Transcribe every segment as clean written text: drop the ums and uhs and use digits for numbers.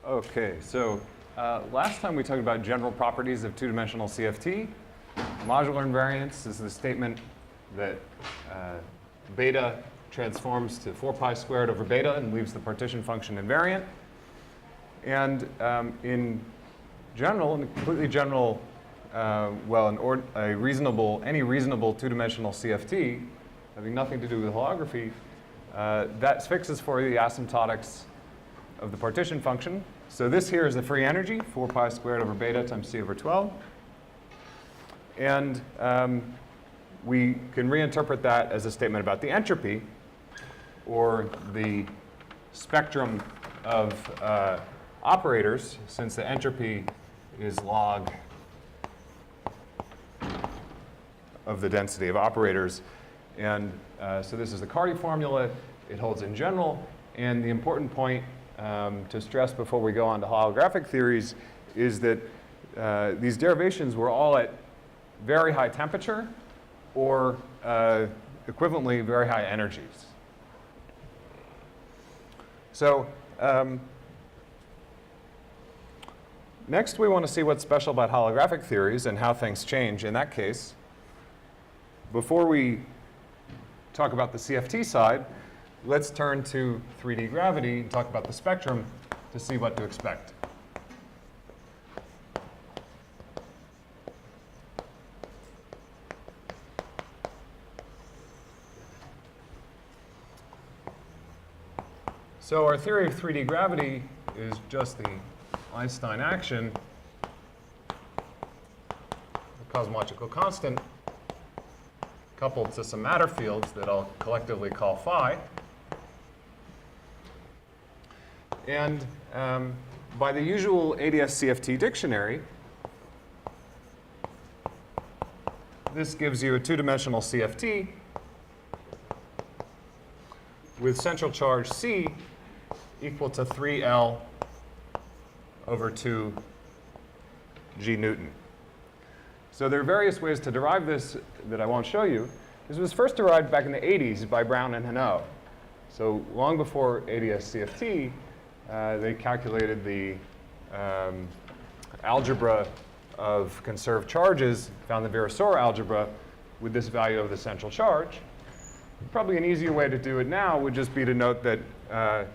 Okay, so last time we talked about general properties of two-dimensional CFT. Modular invariance is the statement that beta transforms to 4 pi squared over beta and leaves the partition function invariant. And in general, in a completely general, any reasonable two-dimensional CFT, having nothing to do with holography, that fixes for the asymptotics of the partition function. So this here is the free energy, 4 pi squared over beta times c over 12. And we can reinterpret that as a statement about the entropy, or the spectrum of operators, since the entropy is log of the density of operators. And so this is the Kardi formula. It holds in general. And the important point to stress before we go on to holographic theories is that these derivations were all at very high temperature or equivalently very high energies. So next we want to see what's special about holographic theories and how things change in that case. Before we talk about the CFT side, let's turn to 3D gravity and talk about the spectrum to see what to expect. So our theory of 3D gravity is just the Einstein action, the cosmological constant, coupled to some matter fields that I'll collectively call phi. And by the usual ADS-CFT dictionary, this gives you a two-dimensional CFT with central charge C equal to 3L over 2 g Newton. So there are various ways to derive this that I won't show you. This was first derived back in the 80s by Brown and Hanot. So long before ADS-CFT, they calculated the algebra of conserved charges, found the Virasoro algebra with this value of the central charge. Probably an easier way to do it now would just be to note that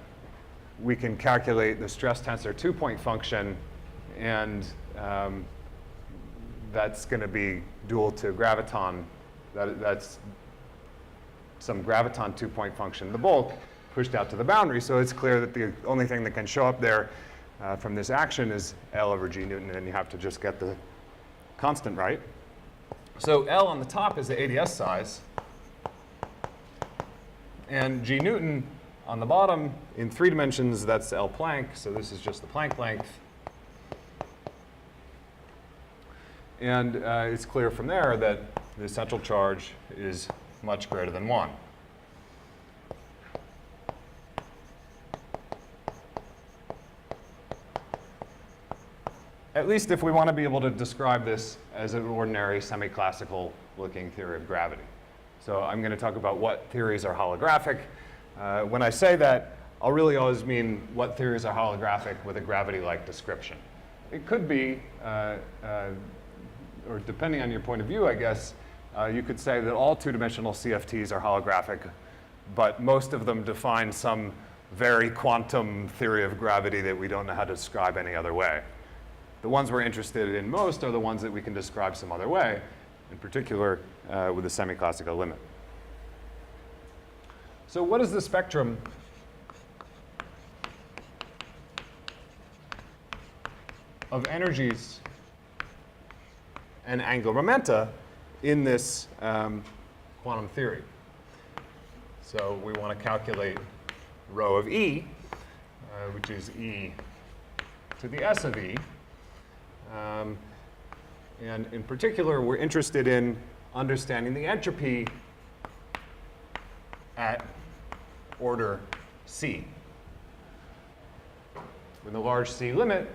we can calculate the stress tensor two-point function, and that's going to be dual to graviton. That's some graviton two-point function, the bulk, pushed out to the boundary. So it's clear that the only thing that can show up there from this action is L over g Newton, and you have to just get the constant right. So L on the top is the ADS size, and g Newton on the bottom, in 3 dimensions, that's L Planck, so this is just the Planck length. And it's clear from there that the central charge is much greater than 1. At least if we want to be able to describe this as an ordinary semi-classical looking theory of gravity. So I'm going to talk about what theories are holographic. When I say that, I'll really always mean what theories are holographic with a gravity-like description. It could be, or depending on your point of view, I guess, you could say that all two-dimensional CFTs are holographic, but most of them define some very quantum theory of gravity that we don't know how to describe any other way. The ones we're interested in most are the ones that we can describe some other way, in particular with the semi-classical limit. So what is the spectrum of energies and angular momenta in this quantum theory? So we want to calculate rho of E, which is E to the S of E. And in particular, we're interested in understanding the entropy at order C. With a large C limit,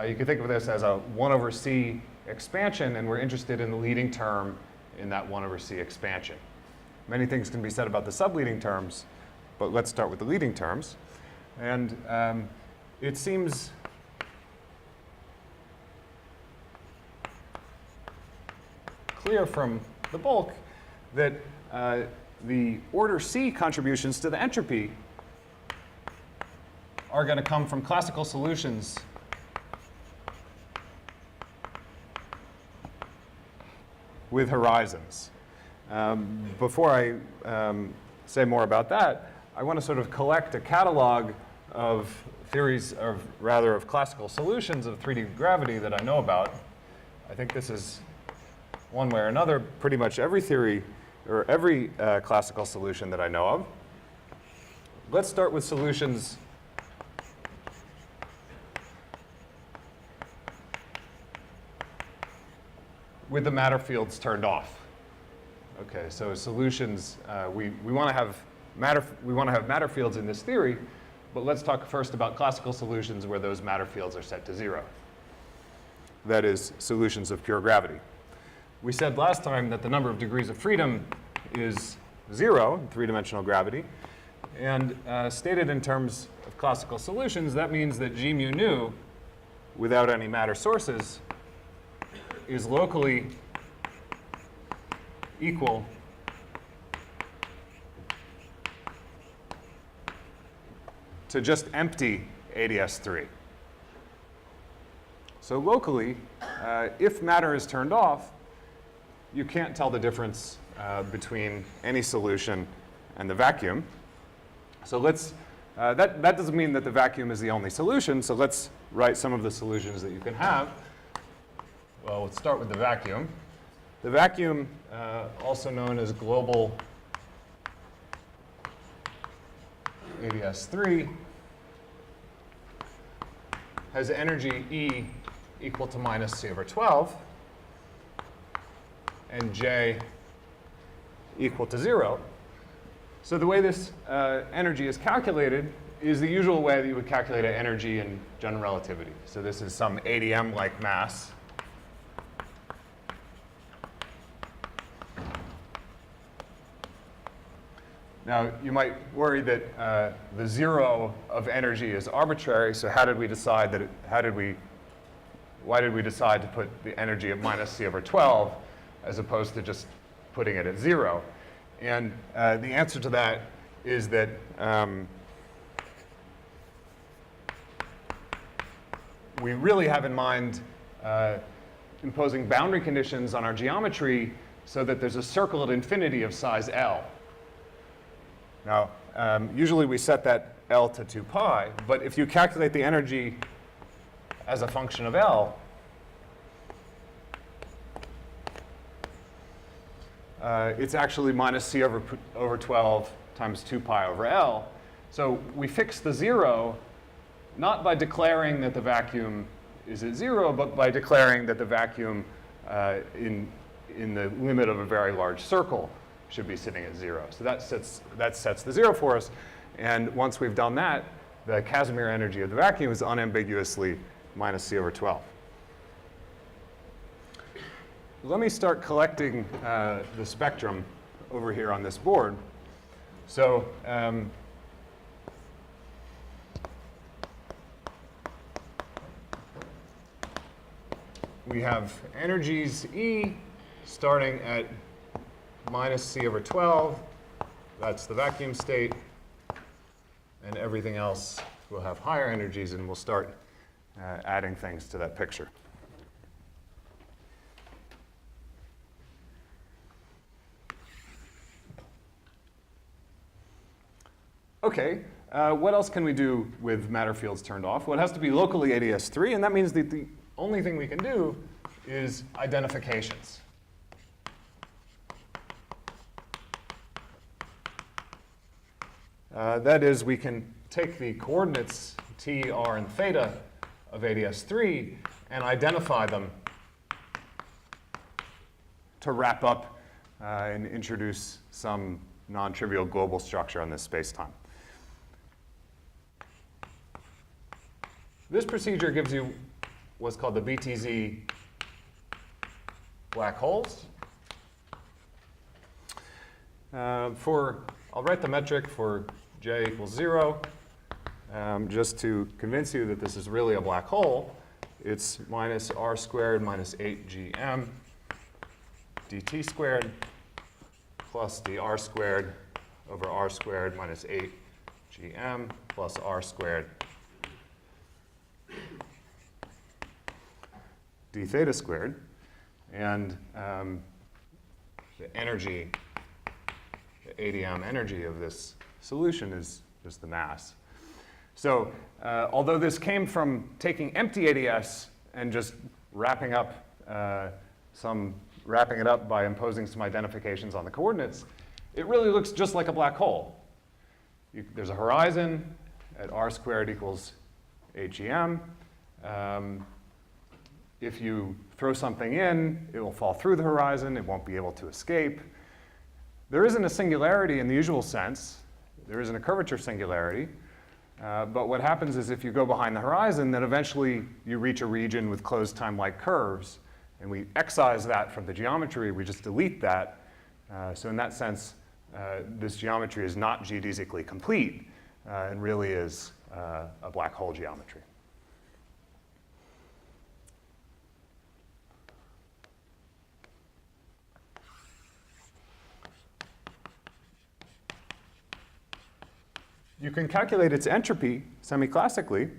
you can think of this as a 1 over C expansion, and we're interested in the leading term in that 1 over C expansion. Many things can be said about the subleading terms, but let's start with the leading terms. And it seems clear from the bulk that the order C contributions to the entropy are going to come from classical solutions with horizons. Before I say more about that, I want to sort of collect a catalog of theories, or rather of classical solutions of 3D gravity that I know about. I think this is, one way or another, pretty much every theory or every classical solution that I know of. Let's start with solutions with the matter fields turned off. Okay, so solutions, we want to have matter fields in this theory, but let's talk first about classical solutions where those matter fields are set to 0. That is, solutions of pure gravity. We said last time that the number of degrees of freedom is 0 in three-dimensional gravity. And stated in terms of classical solutions, that means that g mu nu, without any matter sources, is locally equal to just empty AdS3. So locally, if matter is turned off, you can't tell the difference between any solution and the vacuum. So let's, that doesn't mean that the vacuum is the only solution, so let's write some of the solutions that you can have. Well, let's start with the vacuum. The vacuum, also known as global AdS3, has energy E equal to minus C over 12, and J equal to 0. So the way this energy is calculated is the usual way that you would calculate an energy in general relativity. So this is some ADM-like mass. Now, you might worry that the 0 of energy is arbitrary, so how did we decide that why did we decide to put the energy at minus C over 12 as opposed to just putting it at 0? And the answer to that is that we really have in mind imposing boundary conditions on our geometry so that there's a circle at infinity of size L. Now, usually we set that L to 2 pi, but if you calculate the energy as a function of L, it's actually minus C over 12 times 2 pi over L. So we fix the 0 not by declaring that the vacuum is at 0, but by declaring that the vacuum in the limit of a very large circle should be sitting at 0. So that sets the 0 for us. And once we've done that, the Casimir energy of the vacuum is unambiguously minus C over 12. Let me start collecting the spectrum over here on this board. So we have energies E starting at minus C over 12. That's the vacuum state. And everything else will have higher energies, and we'll start adding things to that picture. Okay, what else can we do with matter fields turned off? Well, it has to be locally AdS3, and that means that the only thing we can do is identifications. That is, we can take the coordinates t, r, and theta of AdS3 and identify them to wrap up and introduce some non-trivial global structure on this space-time. This procedure gives you what's called the Btz black holes. I'll write the metric for J equals 0, just to convince you that this is really a black hole. It's minus r squared minus 8gm dt squared plus dr squared over r squared minus 8gm plus r squared d theta squared. And the energy, the ADM energy of this solution is just the mass. So although this came from taking empty ADS and just wrapping it up by imposing some identifications on the coordinates, it really looks just like a black hole. There's a horizon at r squared equals 8gm. If you throw something in, it will fall through the horizon. It won't be able to escape. There isn't a singularity in the usual sense. There isn't a curvature singularity. But what happens is if you go behind the horizon, then eventually you reach a region with closed time-like curves. And we excise that from the geometry. We just delete that. So in that sense, this geometry is not geodesically complete and really is a black hole geometry. You can calculate its entropy semi-classically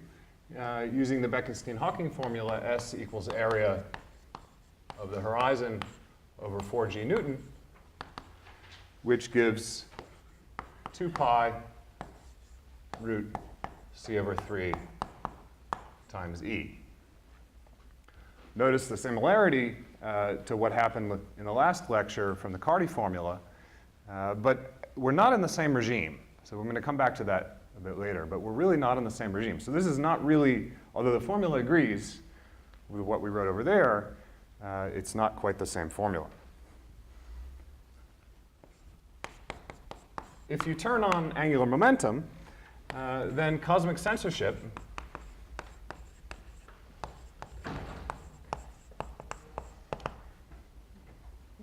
using the Bekenstein-Hawking formula, S equals area of the horizon over 4g Newton, which gives 2 pi root c over 3 times E. Notice the similarity to what happened in the last lecture from the Kardi formula, but we're not in the same regime. So we're going to come back to that a bit later, but we're really not in the same regime. So this is not really, although the formula agrees with what we wrote over there, it's not quite the same formula. If you turn on angular momentum, then cosmic censorship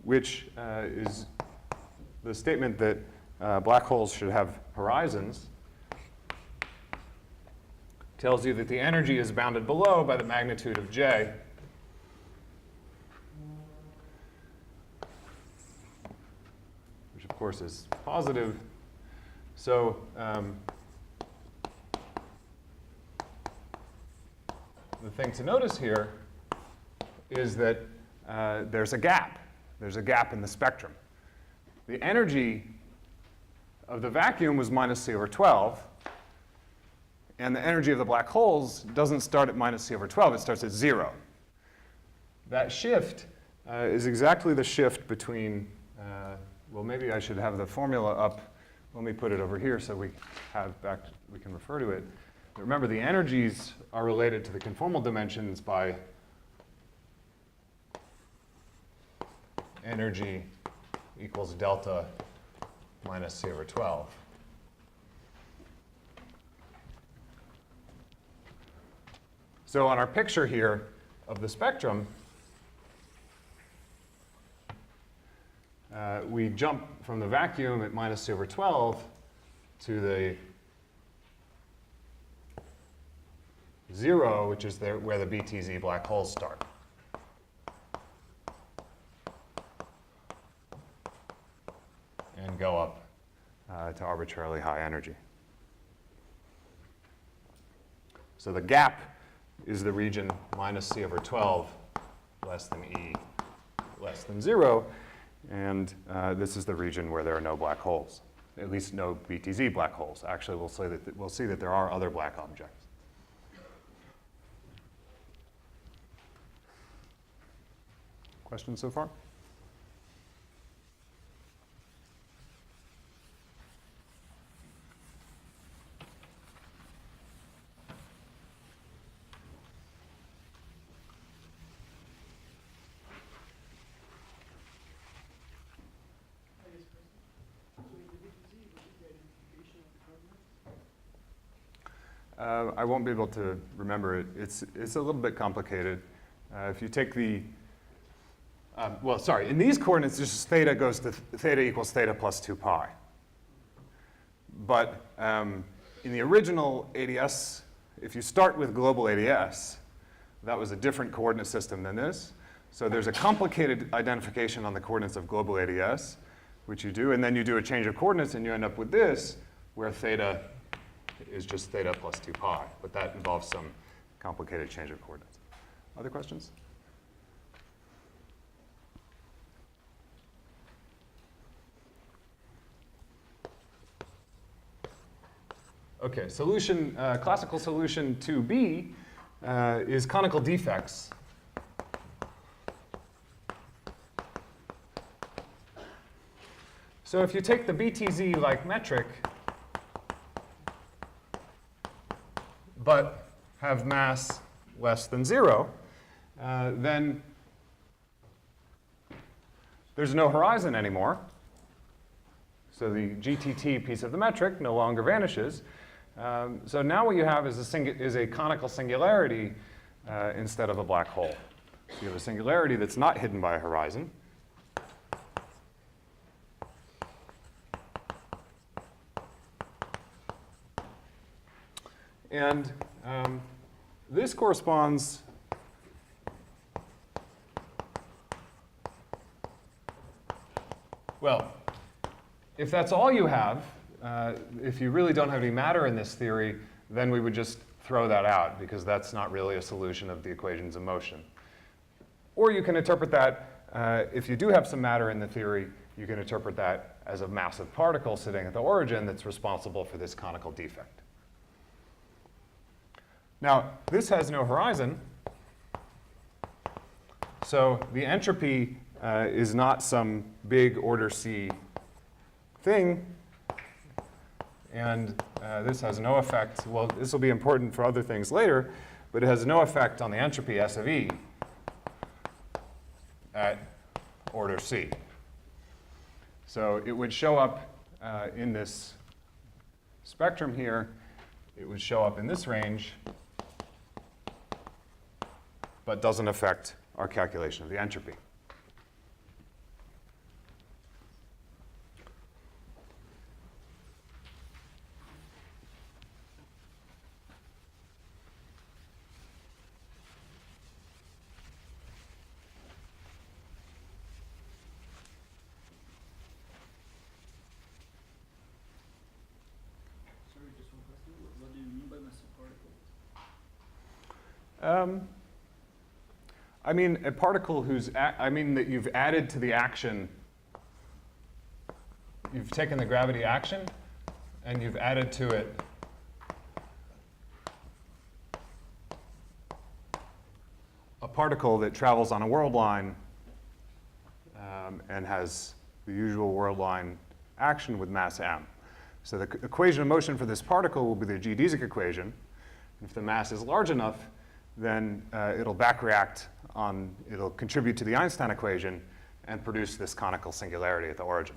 which is the statement that black holes should have horizons, tells you that the energy is bounded below by the magnitude of J. Which, of course, is positive. So the thing to notice here is that there's a gap. There's a gap in the spectrum. The energy of the vacuum was minus c over 12. And the energy of the black holes doesn't start at minus c over 12. It starts at 0. That shift is exactly the shift between, well, maybe I should have the formula up. Let me put it over here so we can refer to it. But remember, the energies are related to the conformal dimensions by energy equals delta minus c over 12. So on our picture here of the spectrum, we jump from the vacuum at minus c over 12 to the 0, which is where the Btz black holes start. And go up to arbitrarily high energy. So the gap is the region minus c over 12 less than E less than 0. And this is the region where there are no black holes, at least no Btz black holes. Actually, we'll see that there are other black objects. Questions so far? I won't be able to remember it. It's a little bit complicated. If you take the, well, sorry, in these coordinates, just theta goes to theta equals theta plus 2 pi. But in the original ADS, if you start with global ADS, that was a different coordinate system than this. So there's a complicated identification on the coordinates of global ADS, which you do, and then you do a change of coordinates, and you end up with this, where theta is just theta plus 2 pi. But that involves some complicated change of coordinates. Other questions? OK, solution, classical solution 2b is conical defects. So if you take the Btz-like metric, but have mass less than 0, then there's no horizon anymore. So the GTT piece of the metric no longer vanishes. So now what you have is a conical singularity instead of a black hole. So you have a singularity that's not hidden by a horizon. And this corresponds well, if that's all you have, if you really don't have any matter in this theory, then we would just throw that out, because that's not really a solution of the equations of motion. Or you can interpret that, if you do have some matter in the theory, you can interpret that as a massive particle sitting at the origin that's responsible for this conical defect. Now, this has no horizon, so the entropy is not some big order C thing, and this has no effect. Well, this will be important for other things later, but it has no effect on the entropy S of E at order C. So it would show up in this spectrum here. It would show up in this range, but doesn't affect our calculation of the entropy. Sorry, just one question. What do you mean by massive particle? I mean a particle whose, I mean that you've added to the action, you've taken the gravity action, and you've added to it a particle that travels on a world line and has the usual world line action with mass m. So the equation of motion for this particle will be the geodesic equation. And if the mass is large enough, then it'll backreact on, it'll contribute to the Einstein equation and produce this conical singularity at the origin.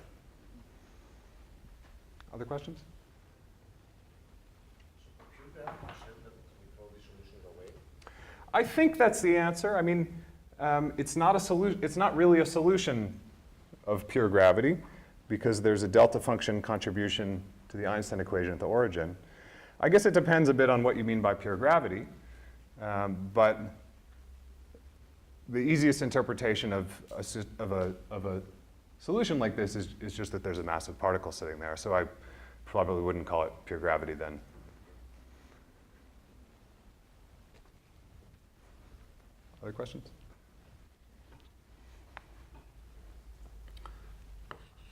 Other questions? I think that's the answer. I mean, it's not a solution. It's not really a solution of pure gravity, because there's a delta function contribution to the Einstein equation at the origin. I guess it depends a bit on what you mean by pure gravity, but the easiest interpretation of a solution like this is just that there's a massive particle sitting there. So I probably wouldn't call it pure gravity then. Other questions?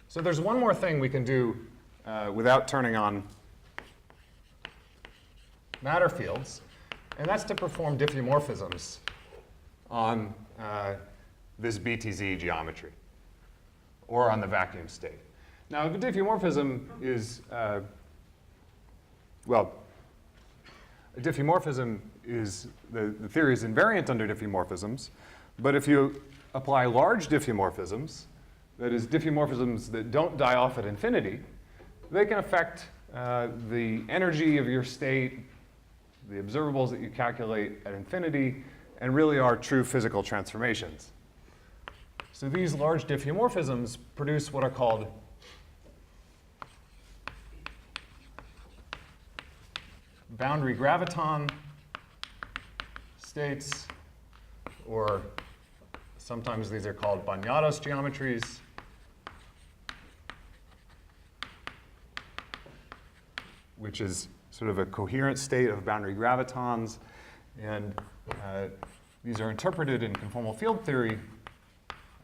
So there's one more thing we can do without turning on matter fields, and that's to perform diffeomorphisms on this Btz geometry, or on the vacuum state. Now, the diffeomorphism is, well, a diffeomorphism is, the theory is invariant under diffeomorphisms, but if you apply large diffeomorphisms, that is, diffeomorphisms that don't die off at infinity, they can affect the energy of your state, the observables that you calculate at infinity, and really are true physical transformations. So these large diffeomorphisms produce what are called boundary graviton states, or Sometimes these are called Banyados geometries. Which is sort of a coherent state of boundary gravitons. And these are interpreted in conformal field theory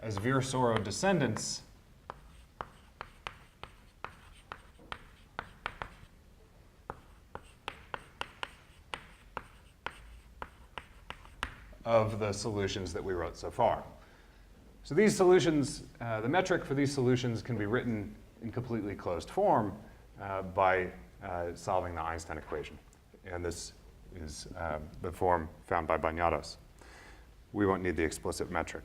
as Virasoro descendants of the solutions that we wrote so far. So these solutions, the metric for these solutions can be written in completely closed form by solving the Einstein equation. And this is the form found by Banyados. We won't need the explicit metric.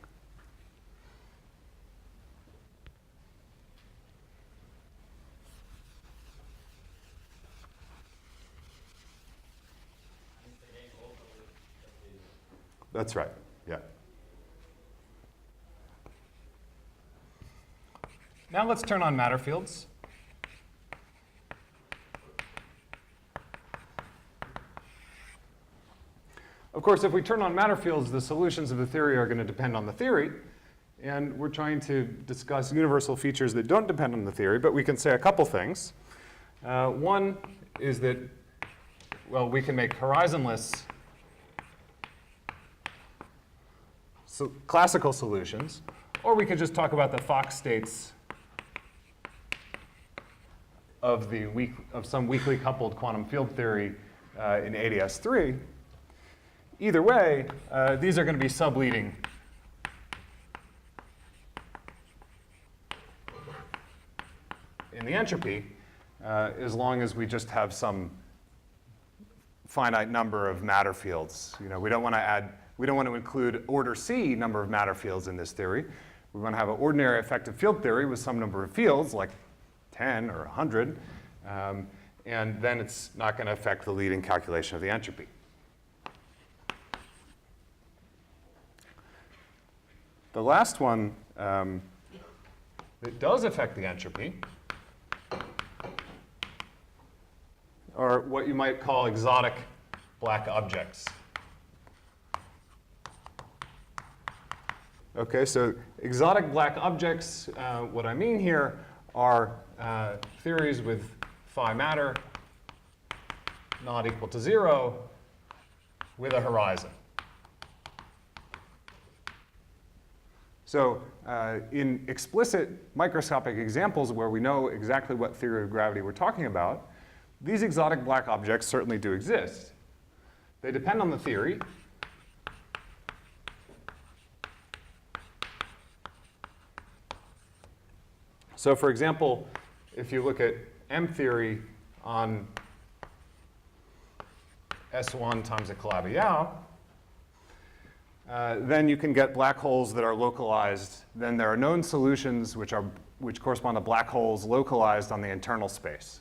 That's right, yeah. Now let's turn on matter fields. Of course, if we turn on matter fields, the solutions of the theory are going to depend on the theory. And we're trying to discuss universal features that don't depend on the theory, but we can say a couple things. One is that, well, we can make horizonless classical solutions, or we could just talk about the Fock states of some weakly coupled quantum field theory in ADS3. Either way, these are going to be subleading in the entropy, as long as we just have some finite number of matter fields. You know, we don't want to include order C number of matter fields in this theory. We want to have an ordinary effective field theory with some number of fields, like 10 or 100, and then it's not going to affect the leading calculation of the entropy. The last one that does affect the entropy are what you might call exotic black objects. Okay, so exotic black objects, what I mean here are theories with phi matter not equal to 0 with a horizon. So in explicit microscopic examples where we know exactly what theory of gravity we're talking about, these exotic black objects certainly do exist. They depend on the theory. So for example, if you look at M theory on S1 times a Calabi-Yau, then you can get black holes that are localized. Then there are known solutions which correspond to black holes localized on the internal space.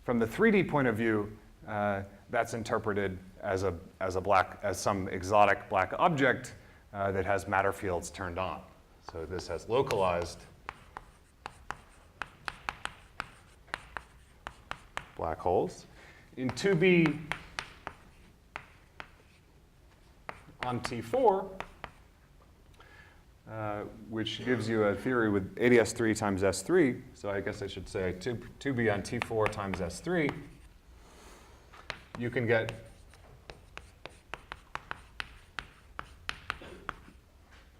From the 3D point of view, that's interpreted as some exotic black object that has matter fields turned on. So this has localized black holes. In 2B on T4, which gives you a theory with ADS3 times S3, so I guess I should say 2B on T4 times S3, you can get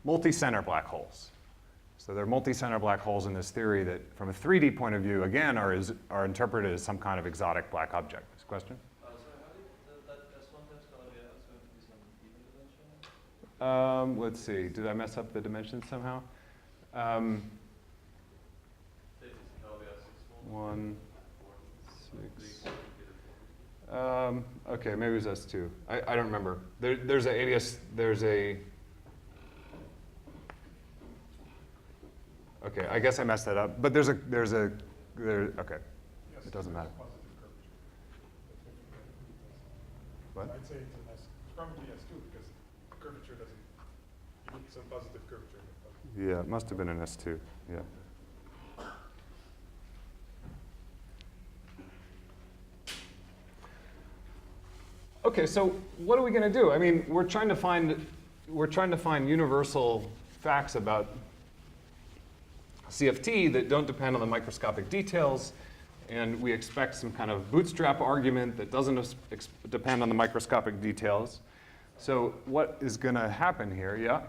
multicenter black holes. So there are multicenter black holes in this theory that, from a 3D point of view, again, are interpreted as some kind of exotic black object. This question? So how did that S1 times Calabi-Yau is going to be some even dimension? Let's see. Did I mess up the dimensions somehow? One, 6. Okay, maybe it was S2. I don't remember. There's a ADS. There's a. Okay, I guess I messed that up. But okay. Yes, it doesn't matter. What? I'd say it's an S. It's probably S2 because curvature doesn't. You need some positive curvature. Yeah, it must have been an S2. Yeah. Okay, so what are we going to do? I mean, we're trying to find, we're trying to find universal facts about CFT that don't depend on the microscopic details, and we expect some kind of bootstrap argument that doesn't depend on the microscopic details. So what is going to happen here? Yeah?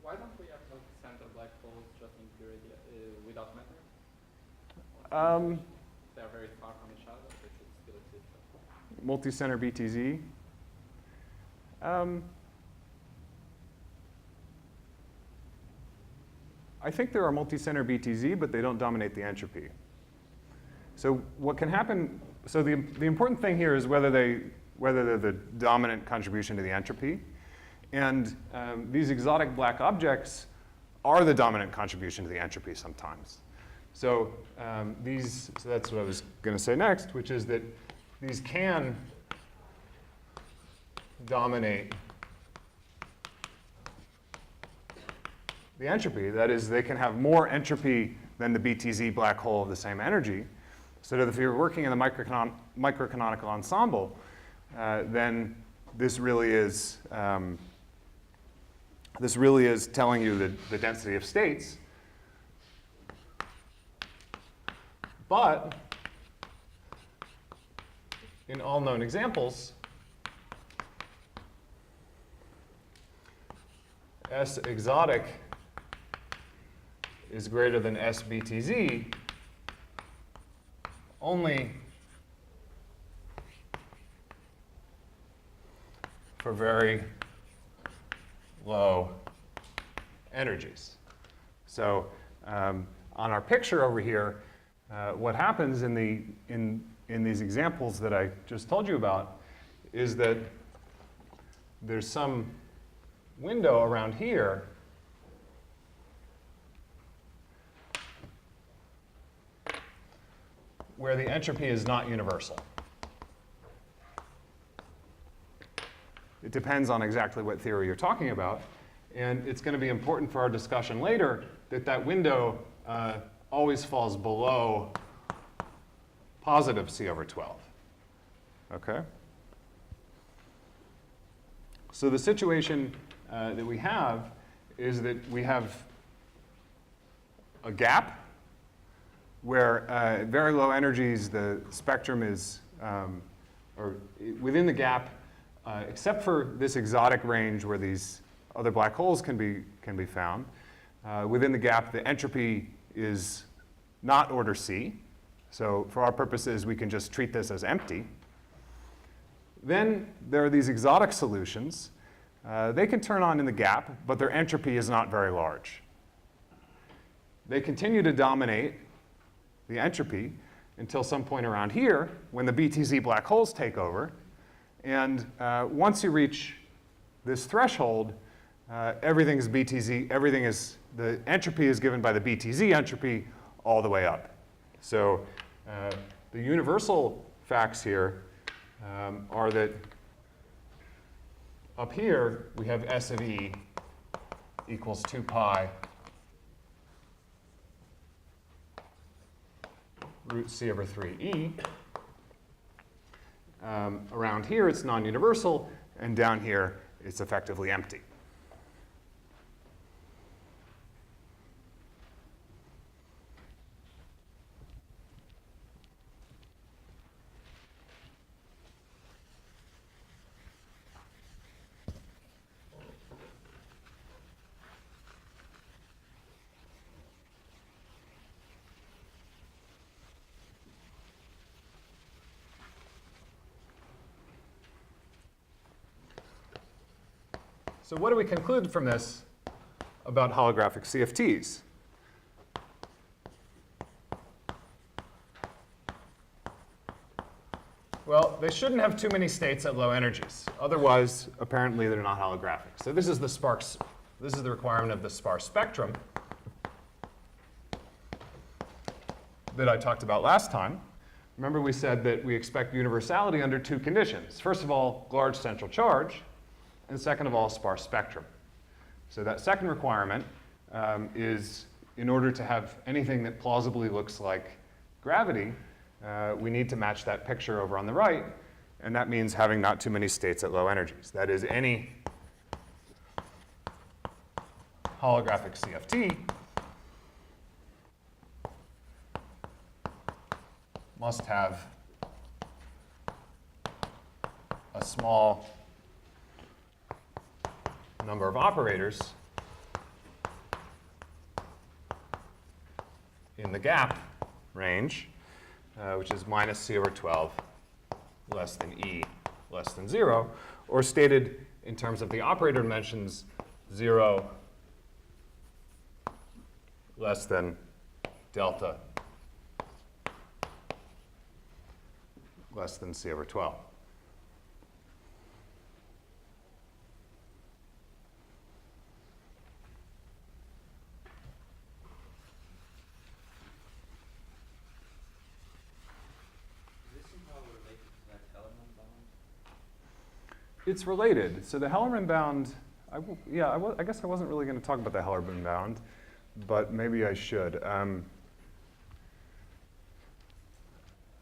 Why don't we have multicenter black holes just in theory without matter? They're very far from each other, they should still exist. Multicenter Btz. I think there are multicenter Btz, but they don't dominate the entropy. So what can happen, so the important thing here is whether they're the dominant contribution to the entropy. And these exotic black objects are the dominant contribution to the entropy sometimes. So so that's what I was going to say next, which is that these can dominate the entropy. That is, they can have more entropy than the Btz black hole of the same energy. So that if you're working in the microcanonical ensemble, then this really is telling you the density of states. But in all known examples, S exotic is greater than S Btz only for very low energies. So on our picture over here, what happens in these examples that I just told you about is that there's some window around here where the entropy is not universal. It depends on exactly what theory you're talking about. And it's going to be important for our discussion later that that window always falls below positive C over 12. Okay? So the situation that we have is that we have a gap where at very low energies the spectrum is, or within the gap, except for this exotic range where these other black holes can be found, within the gap the entropy is not order C. So for our purposes we can just treat this as empty. Then there are these exotic solutions. They can turn on in the gap, but their entropy is not very large. They continue to dominate the entropy until some point around here when the Btz black holes take over. And once you reach this threshold, everything is Btz, the entropy is given by the Btz entropy all the way up. So the universal facts here are that up here we have S of E equals 2 pi root C over 3e. Around here it's non-universal, and down here it's effectively empty. So what do we conclude from this about holographic CFTs? Well, they shouldn't have too many states at low energies. Otherwise, apparently, they're not holographic. So this is the requirement of the sparse spectrum that I talked about last time. Remember we said that we expect universality under two conditions. First of all, large central charge. And second of all, sparse spectrum. So that second requirement is in order to have anything that plausibly looks like gravity, we need to match that picture over on the right, and that means having not too many states at low energies. That is, any holographic CFT must have a small number of operators in the gap range, which is minus C over 12 less than E less than 0, or stated in terms of the operator dimensions, 0 less than delta less than C over 12. It's related. So the Helmand Bound, I guess I wasn't really going to talk about the Helmand Bound, but maybe I should.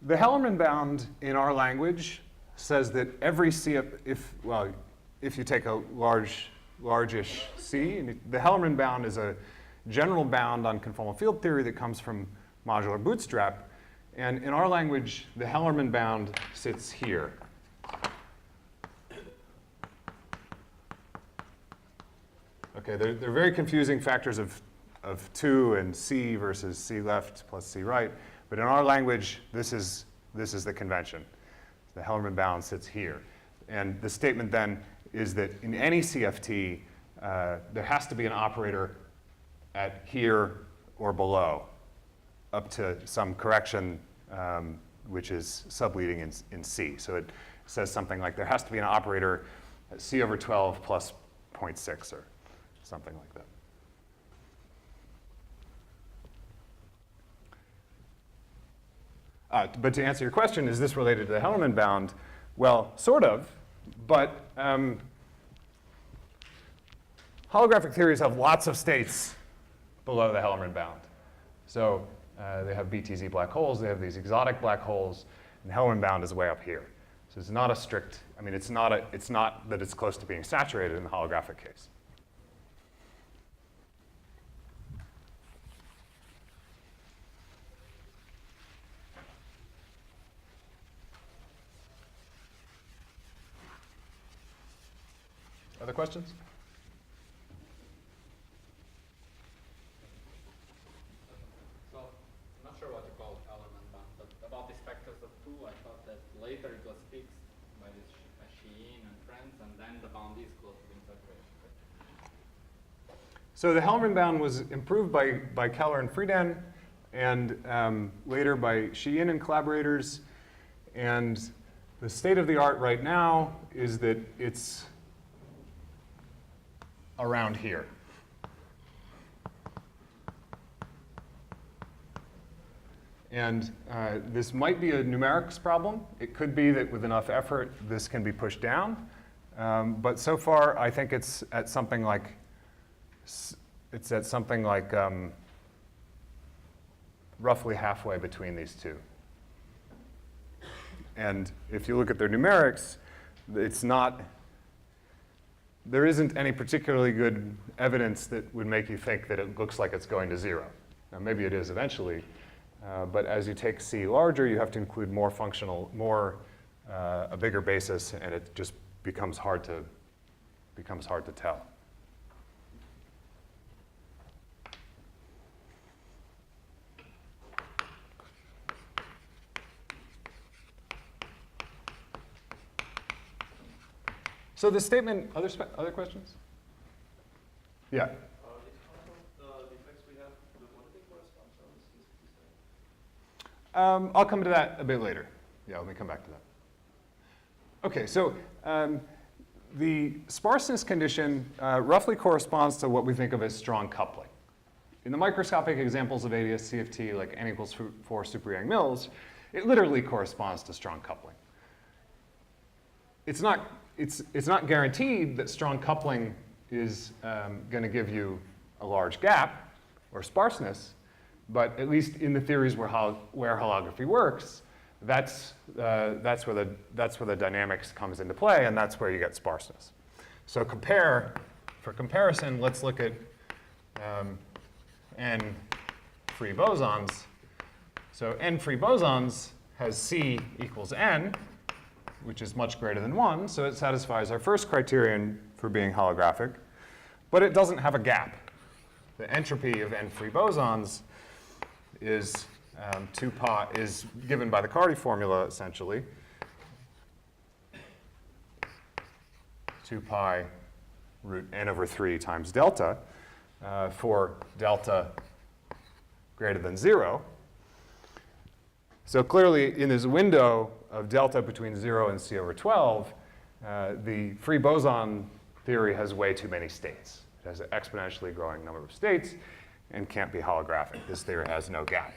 The Helmand Bound in our language says that every if you take a largish C, and the Helmand Bound is a general bound on conformal field theory that comes from modular Bootstrap. And in our language, the Helmand Bound sits here. Okay, they're very confusing factors of 2 and C versus C left plus C right. But in our language, this is the convention. The Helmand Bound sits here. And the statement then is that in any CFT, there has to be an operator at here or below up to some correction which is subleading in C. So it says something like there has to be an operator at C over 12 plus 0.6 or something like that. But to answer your question, is this related to the Helmand Bound? Well, sort of, but holographic theories have lots of states below the Helmand Bound. So they have Btz black holes, they have these exotic black holes, and the Helmand Bound is way up here. So it's not a strict, I mean, it's not that it's close to being saturated in the holographic case. Other questions? So, I'm not sure what you call Helmand Bound, but about these factors of 2, I thought that later it was fixed by this Sheehan and friends, and then the bound is close to being saturated. So the Helmand Bound was improved by Keller and Friedan, and later by Sheehan and collaborators. And the state of the art right now is that it's around here. And this might be a numerics problem. It could be that with enough effort, this can be pushed down. But so far, I think it's at something like roughly halfway between these two. And if you look at their numerics, there isn't any particularly good evidence that would make you think that it looks like it's going to 0. Now, maybe it is eventually, but as you take C larger, you have to include more functional, a bigger basis, and it just becomes hard to tell. So the statement, other questions? Yeah. These conical defects we have, what do they correspond to on the CFT side? I'll come to that a bit later. Yeah, let me come back to that. OK, so the sparseness condition roughly corresponds to what we think of as strong coupling. In the microscopic examples of ADS CFT, like n equals 4 super Yang-Mills, it literally corresponds to strong coupling. It's not guaranteed that strong coupling is going to give you a large gap or sparseness, but at least in the theories where holography works, that's where the dynamics comes into play, and that's where you get sparseness. So for comparison, let's look at n free bosons. So n free bosons has C equals n, which is much greater than 1, so it satisfies our first criterion for being holographic, but it doesn't have a gap. The entropy of n free bosons is 2 pi, is given by the Kardi formula, essentially. 2 pi root n over 3 times delta for delta greater than 0. So clearly, in this window of delta between 0 and C over 12, the free boson theory has way too many states. It has an exponentially growing number of states and can't be holographic. This theory has no gap.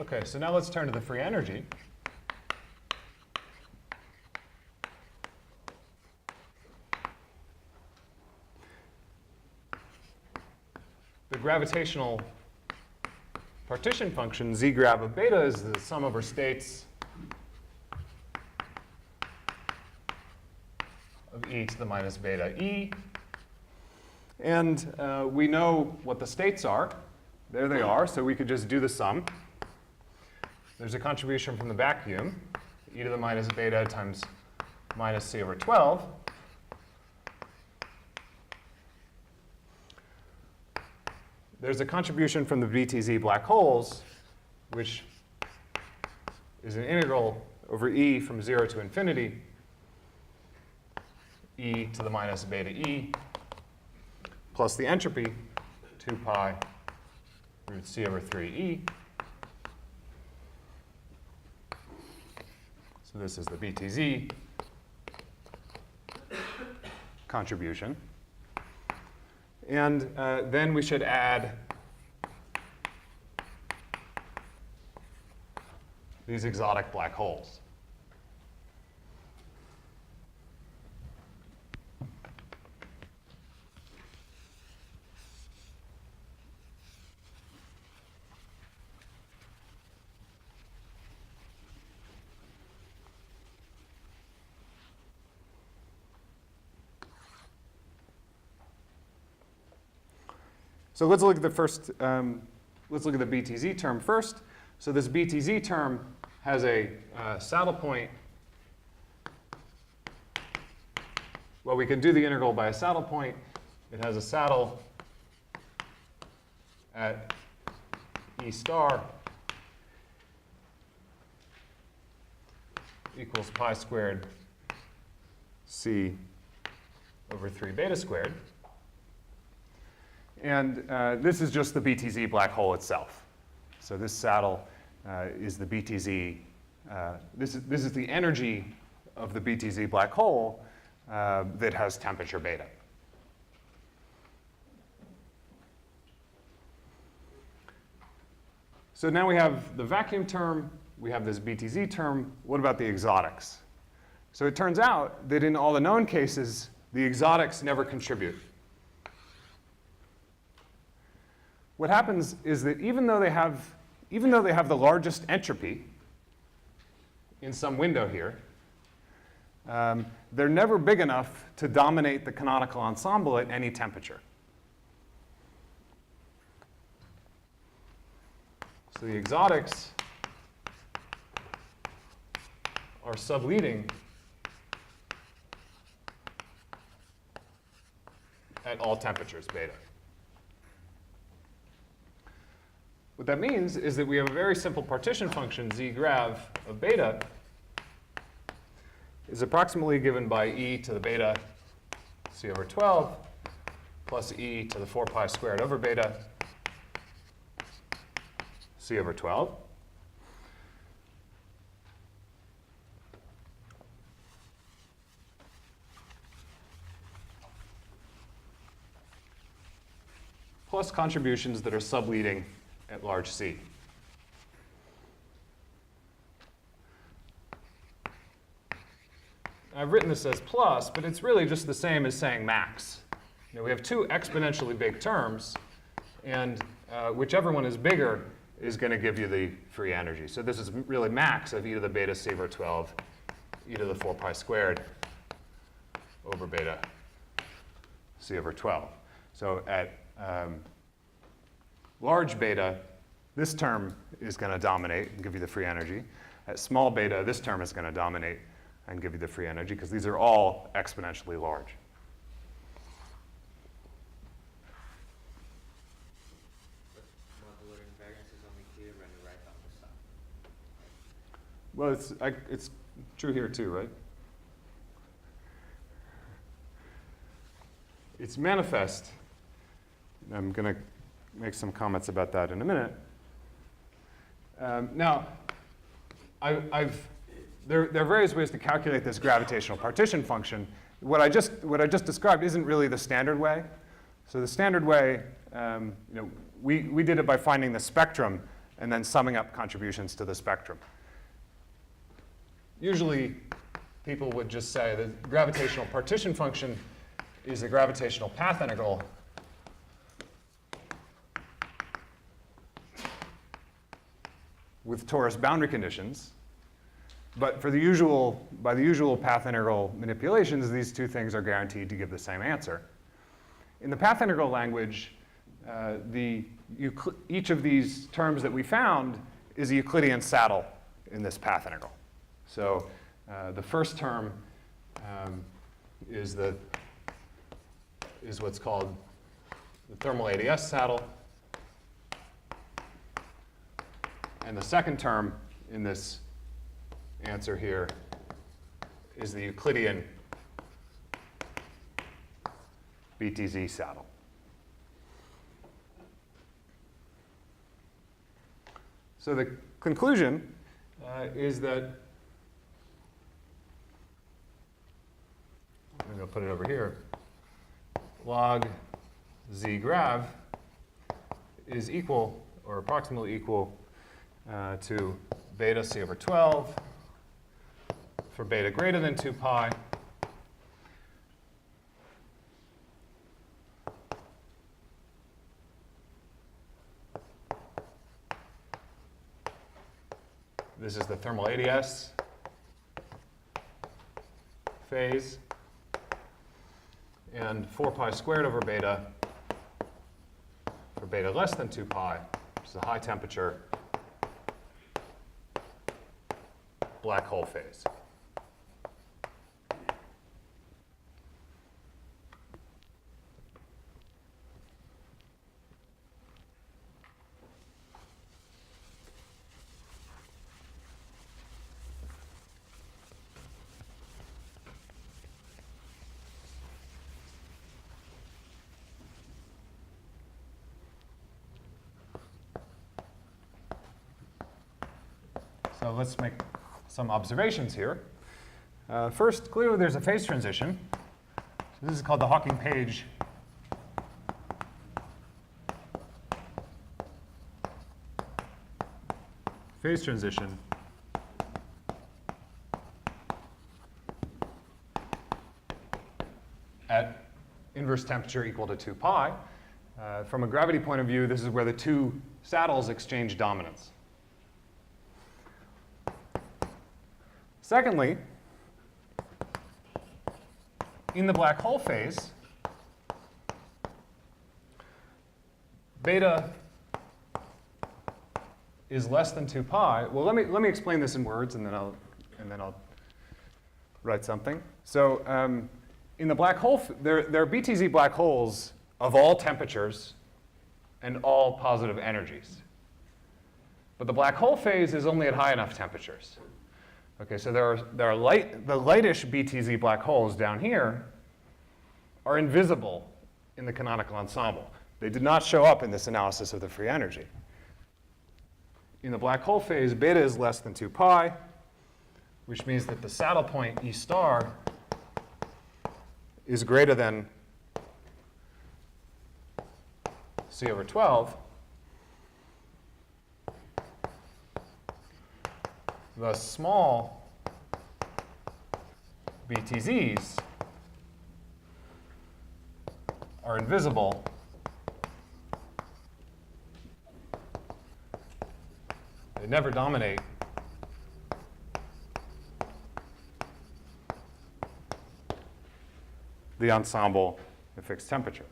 Okay, so now let's turn to the free energy. The gravitational partition function, z grav of beta, is the sum over states of e to the minus beta e. And we know what the states are. There they are, so we could just do the sum. There's a contribution from the vacuum, e to the minus beta times minus c over 12. There's a contribution from the Btz black holes, which is an integral over e from 0 to infinity, e to the minus beta e, plus the entropy, 2 pi root c over 3e. So this is the Btz contribution. And then we should add these exotic black holes. So let's look at the first, let's look at the Btz term first. So this Btz term has a saddle point. Well, we can do the integral by a saddle point. It has a saddle at E star equals pi squared c over 3 beta squared. And this is just the Btz black hole itself. So this saddle is the Btz. This is the energy of the Btz black hole that has temperature beta. So now we have the vacuum term. We have this Btz term. What about the exotics? So it turns out that in all the known cases, the exotics never contribute. What happens is that even though they have the largest entropy in some window here, they're never big enough to dominate the canonical ensemble at any temperature. So the exotics are subleading at all temperatures beta. What that means is that we have a very simple partition function, z grav of beta is approximately given by e to the beta c over 12 plus e to the 4 pi squared over beta c over 12. Plus contributions that are subleading at large C. I've written this as plus, but it's really just the same as saying max. We have two exponentially big terms, and whichever one is bigger is going to give you the free energy. So this is really max of e to the beta c over 12, e to the 4 pi squared over beta c over 12. So at large beta, this term is going to dominate and give you the free energy. At small beta, this term is going to dominate and give you the free energy, because these are all exponentially large. But modular invariance is only clear when you write down the sum. Well, it's true here too, right? It's manifest. I'm going to make some comments about that in a minute. Now, there are various ways to calculate this gravitational partition function. What I just described isn't really the standard way. So the standard way, we did it by finding the spectrum and then summing up contributions to the spectrum. Usually, people would just say the gravitational partition function is a gravitational path integral with torus boundary conditions. But for by the usual path integral manipulations, these two things are guaranteed to give the same answer. In the path integral language, each of these terms that we found is a Euclidean saddle in this path integral. So the first term is what's called the thermal ADS saddle. And the second term in this answer here is the Euclidean Btz saddle. So the conclusion is that, I'm going to put it over here, log z grav is equal, or approximately equal, to beta c over 12 for beta greater than 2 pi this is the thermal ADS phase, and 4 pi squared over beta for beta less than 2 pi, which is a high temperature black hole phase. So let's make some observations here. First, clearly there's a phase transition. So this is called the Hawking-Page phase transition. At inverse temperature equal to 2 pi. From a gravity point of view, this is where the two saddles exchange dominance. Secondly, in the black hole phase, beta is less than 2 pi. Well, let me explain this in words, and then I'll write something. So in the black hole, there are Btz black holes of all temperatures and all positive energies. But the black hole phase is only at high enough temperatures. Okay, so the lightish Btz black holes down here are invisible in the canonical ensemble. They did not show up in this analysis of the free energy. In the black hole phase, beta is less than 2 pi, which means that the saddle point E star is greater than c over 12. The small BTZs are invisible they never dominate the ensemble at fixed temperature.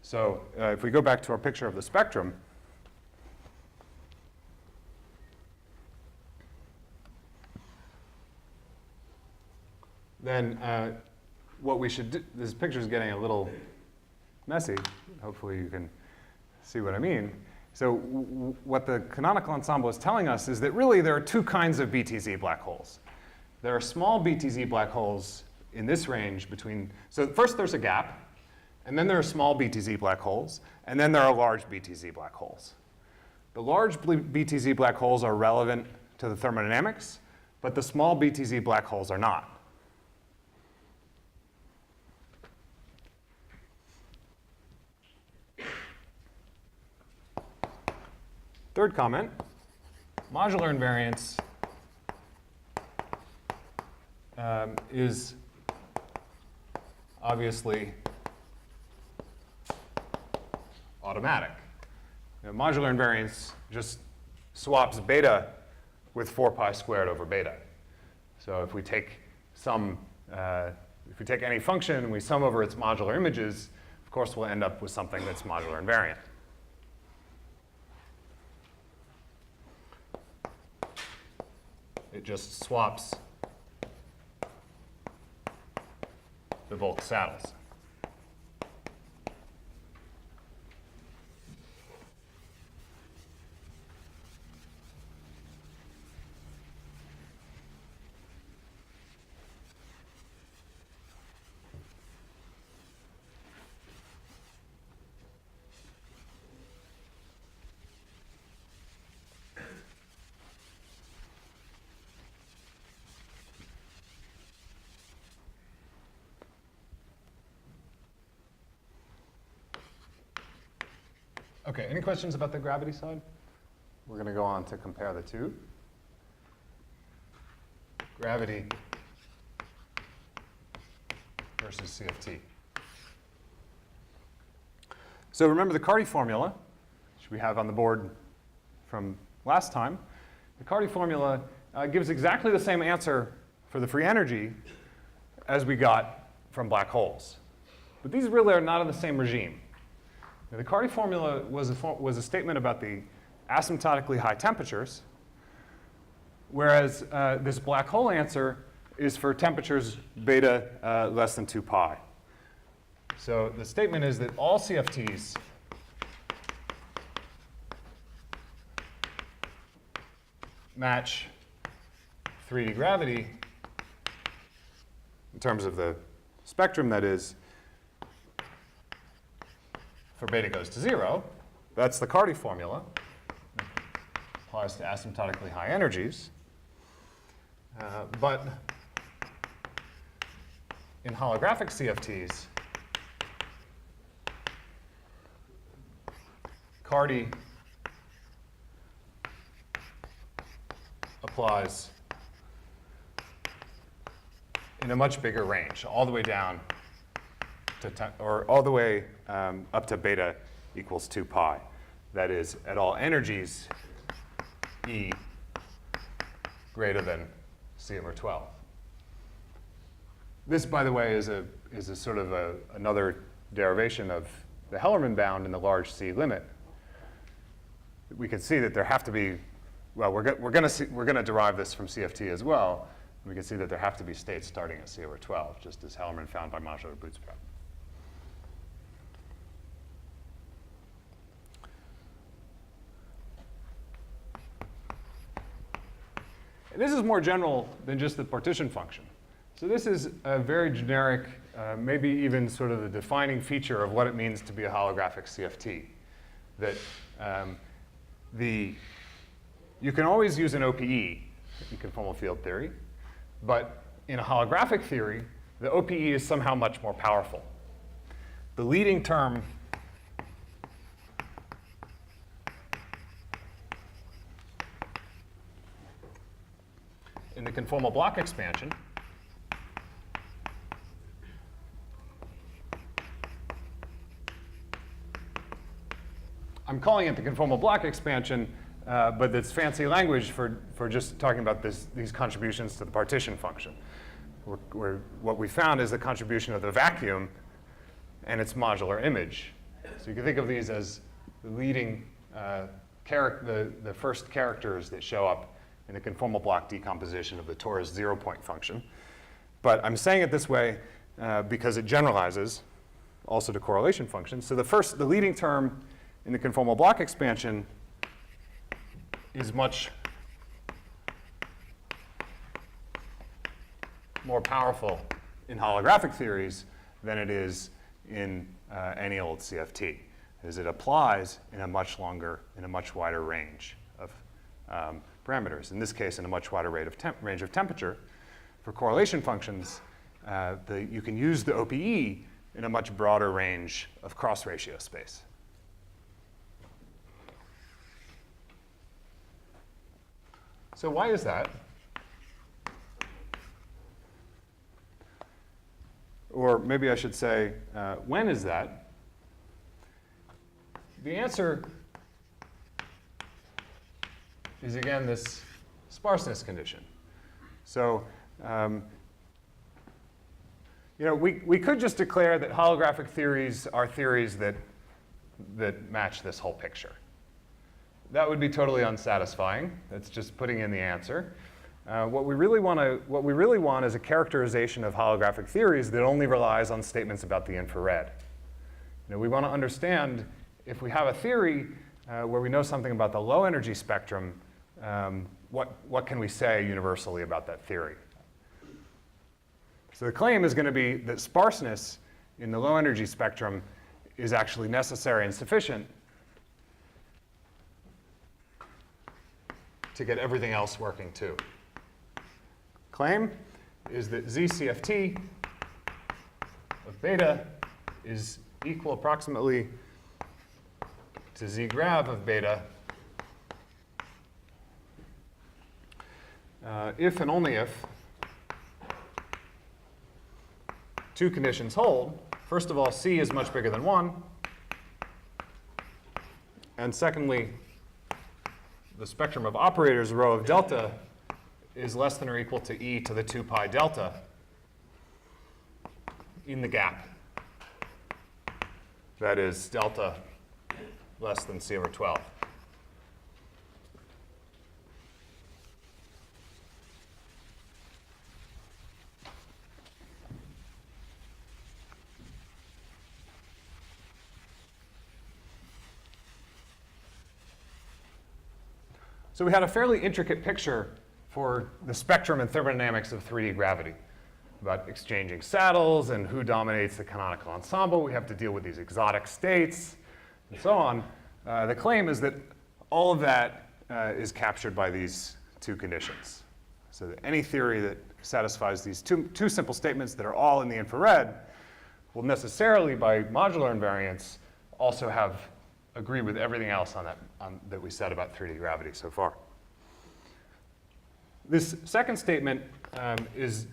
So if we go back to our picture of the spectrum, then what we should do, this picture is getting a little messy. Hopefully you can see what I mean. So what the canonical ensemble is telling us is that really there are two kinds of BTZ black holes. There are small BTZ black holes in this range between, so first there's a gap, and then there are small BTZ black holes, and then there are large BTZ black holes. The large BTZ black holes are relevant to the thermodynamics, but the small BTZ black holes are not. Third comment, modular invariance is obviously automatic. Now, modular invariance just swaps beta with 4 pi squared over beta. So if we take any function and we sum over its modular images, of course we'll end up with something that's modular invariant. It just swaps the both saddles. Okay, any questions about the gravity side? We're going to go on to compare the two. Gravity versus CFT. So remember the Kardi formula, which we have on the board from last time. The Kardi formula gives exactly the same answer for the free energy as we got from black holes. But these really are not in the same regime. Now, the Kardi formula was a statement about the asymptotically high temperatures, whereas this black hole answer is for temperatures beta less than 2 pi. So the statement is that all CFTs match 3D gravity in terms of the spectrum, that is, for beta goes to 0. That's the Kardi formula. Applies to asymptotically high energies. But in holographic CFTs, Kardi applies in a much bigger range, all the way down to all the way up to beta equals 2 pi. That is, at all energies, E greater than C over 12. This, by the way, is a sort of another derivation of the Helmand bound in the large C limit. We can see that there have to be, well, we're going to derive this from CFT as well. We can see that there have to be states starting at C over 12, just as Helmand found by modular Bootstrap. And this is more general than just the partition function. So this is a very generic, maybe even sort of the defining feature of what it means to be a holographic CFT. That you can always use an OPE in conformal field theory, but in a holographic theory, the OPE is somehow much more powerful. The leading term in the conformal block expansion I'm calling it the conformal block expansion, but it's fancy language for just talking about these contributions to the partition function. Where what we found is the contribution of the vacuum and its modular image. So you can think of these as the leading the first characters that show up in the conformal block decomposition of the torus 0-point function. But I'm saying it this way because it generalizes also to correlation functions. So the leading term in the conformal block expansion is much more powerful in holographic theories than it is in any old CFT, as it applies in a much wider range of parameters. In this case, in a much wider range of temperature. For correlation functions, you can use the OPE in a much broader range of cross-ratio space. So why is that? Or maybe I should say, when is that? The answer is, again, this sparseness condition. So we could just declare that holographic theories are theories that match this whole picture. That would be totally unsatisfying. That's just putting in the answer. What we really want is a characterization of holographic theories that only relies on statements about the infrared. We want to understand if we have a theory where we know something about the low energy spectrum, what can we say universally about that theory? So the claim is going to be that sparseness in the low energy spectrum is actually necessary and sufficient to get everything else working too. Claim is that ZCFT of beta is equal approximately to Z grav of beta if and only if two conditions hold. First of all, C is much bigger than 1. And secondly, the spectrum of operators, rho of delta, is less than or equal to e to the 2 pi delta in the gap. That is delta less than C over 12. So we had a fairly intricate picture for the spectrum and thermodynamics of 3D gravity, about exchanging saddles and who dominates the canonical ensemble. We have to deal with these exotic states and so on. The claim is that all of that is captured by these two conditions. So that any theory that satisfies these two simple statements that are all in the infrared will necessarily, by modular invariance, also agree with everything else that we said about 3D gravity so far. This second statement is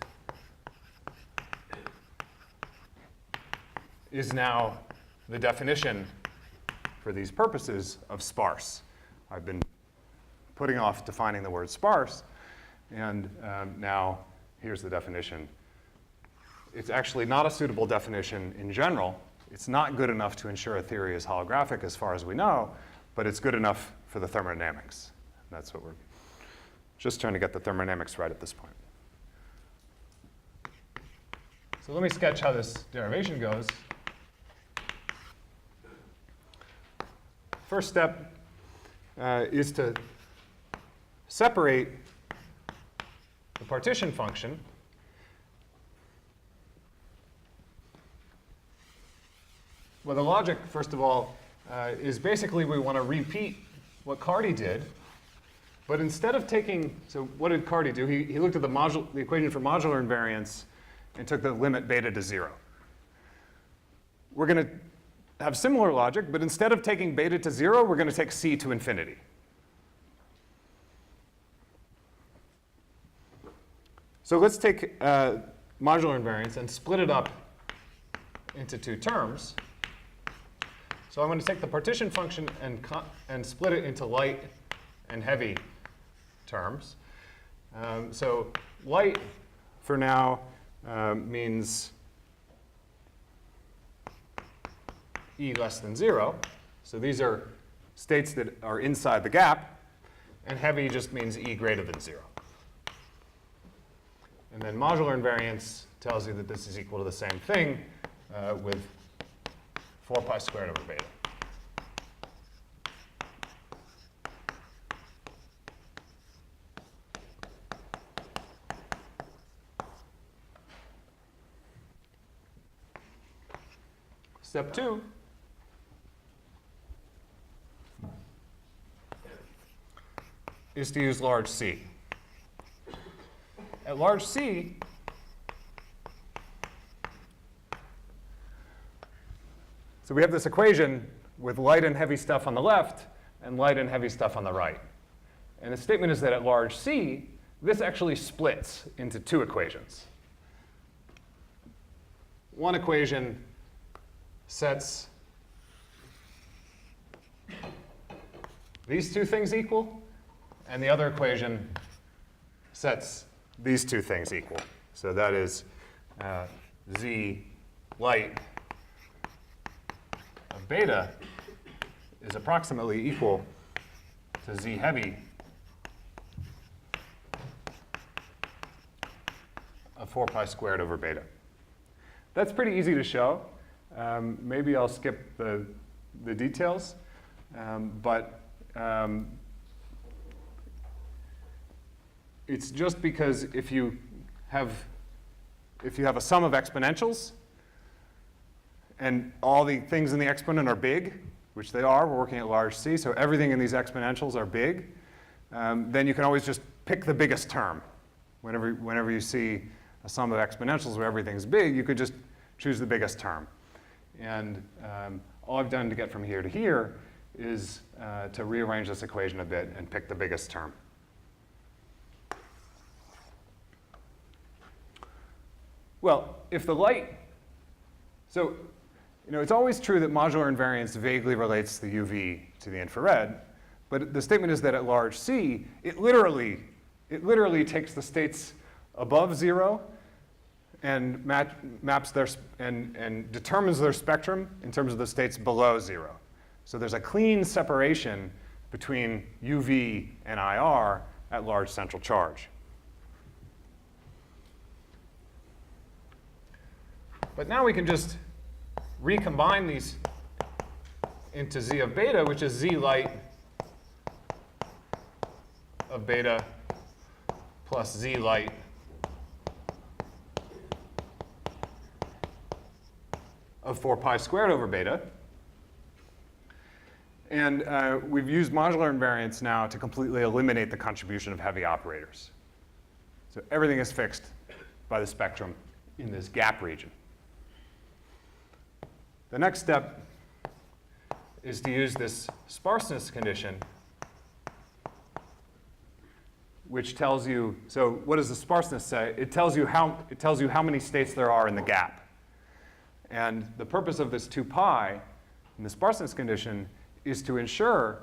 now the definition for these purposes of sparse. I've been putting off defining the word sparse, and now here's the definition. It's actually not a suitable definition in general. It's not good enough to ensure a theory is holographic as far as we know, but it's good enough for the thermodynamics. That's what we're just trying to get the thermodynamics right at this point. So let me sketch how this derivation goes. First step is to separate the partition function Well, the logic, first of all, is basically we want to repeat what Kardi did, but instead of taking, so what did Kardi do? He looked at the equation for modular invariance and took the limit beta to 0. We're going to have similar logic, but instead of taking beta to 0, we're going to take c to infinity. So let's take modular invariance and split it up into two terms. So I'm going to take the partition function and split it into light and heavy terms. So light for now means E less than 0. So these are states that are inside the gap. And heavy just means E greater than 0. And then modular invariance tells you that this is equal to the same thing with 4 pi squared over beta. Step 2 is to use large C. At large C, so we have this equation with light and heavy stuff on the left and light and heavy stuff on the right. And the statement is that at large C, this actually splits into 2 equations. One equation sets these 2 things equal, and the other equation sets these 2 things equal. So that is Z light of beta is approximately equal to Z heavy of 4 pi squared over beta. That's pretty easy to show. Maybe I'll skip the details, but it's just because if you have a sum of exponentials and all the things in the exponent are big, which they are, we're working at large C, so everything in these exponentials are big, then you can always just pick the biggest term. Whenever you see a sum of exponentials where everything's big, you could just choose the biggest term. And all I've done to get from here to here is to rearrange this equation a bit and pick the biggest term. Well, if the light, so it's always true that modular invariance vaguely relates the UV to the infrared, but the statement is that at large C, it literally takes the states above 0 and maps their and determines their spectrum in terms of the states below 0. So there's a clean separation between UV and IR at large central charge. But now we can just recombine these into Z of beta, which is Z light of beta plus Z light of 4 pi squared over beta. And we've used modular invariance now to completely eliminate the contribution of heavy operators. So everything is fixed by the spectrum in this gap region. The next step is to use this sparseness condition, which tells you, so what does the sparseness say? It tells you how many states there are in the gap. And the purpose of this 2 pi in the sparseness condition is to ensure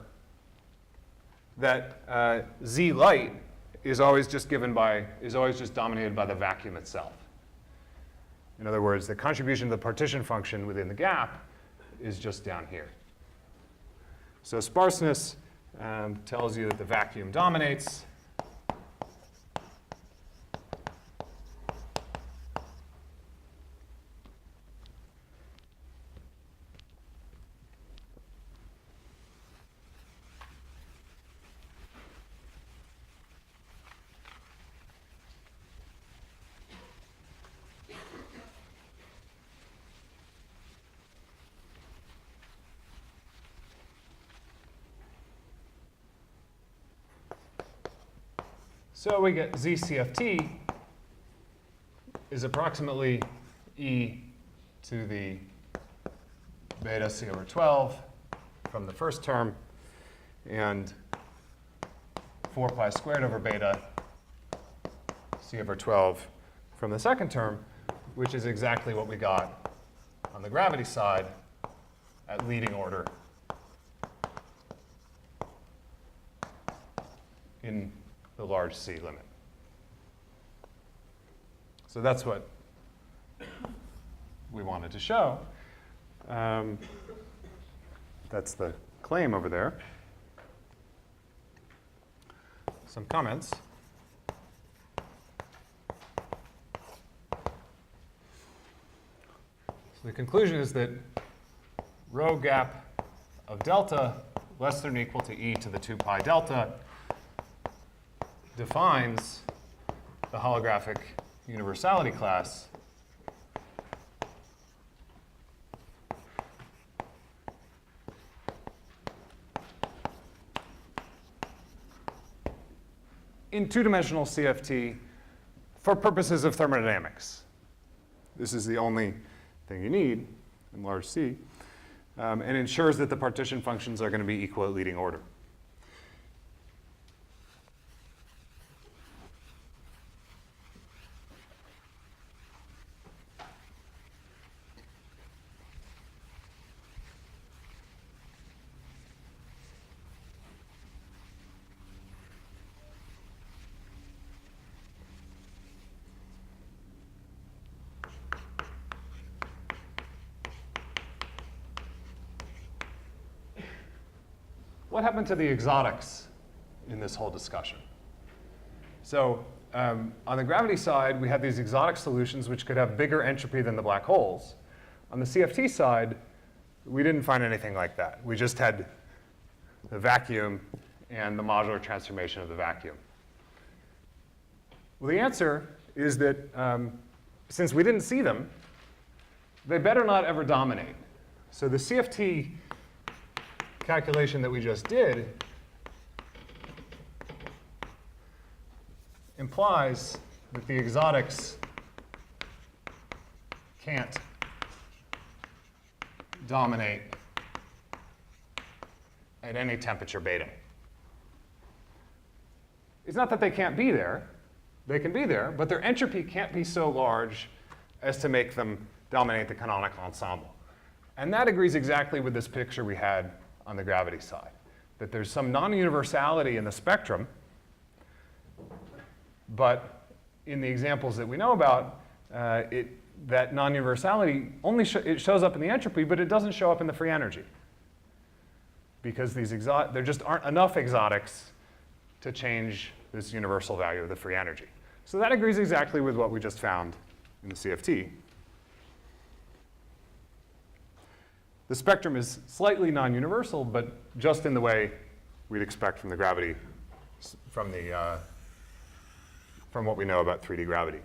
that Z light is always just dominated by the vacuum itself. In other words, the contribution of the partition function within the gap is just down here. So sparseness tells you that the vacuum dominates. So we get ZCFT is approximately e to the beta c over 12 from the first term, and 4 pi squared over beta c over 12 from the second term, which is exactly what we got on the gravity side at leading order in the large C limit. So that's what we wanted to show. That's the claim over there. Some comments. So the conclusion is that rho gap of delta less than or equal to e to the 2 pi delta defines the holographic universality class in two-dimensional CFT for purposes of thermodynamics. This is the only thing you need in large C, and ensures that the partition functions are going to be equal at leading order. What happened to the exotics in this whole discussion? So on the gravity side, we had these exotic solutions which could have bigger entropy than the black holes. On the CFT side, we didn't find anything like that. We just had the vacuum and the modular transformation of the vacuum. Well, the answer is that since we didn't see them, they better not ever dominate. So the CFT calculation that we just did implies that the exotics can't dominate at any temperature beta. It's not that they can't be there. They can be there, but their entropy can't be so large as to make them dominate the canonical ensemble. And that agrees exactly with this picture we had on the gravity side, that there's some non-universality in the spectrum, but in the examples that we know about, that non-universality only it shows up in the entropy, but it doesn't show up in the free energy, because there just aren't enough exotics to change this universal value of the free energy. So that agrees exactly with what we just found in the CFT. The spectrum is slightly non-universal, but just in the way we'd expect from the gravity, from what we know about 3D gravity.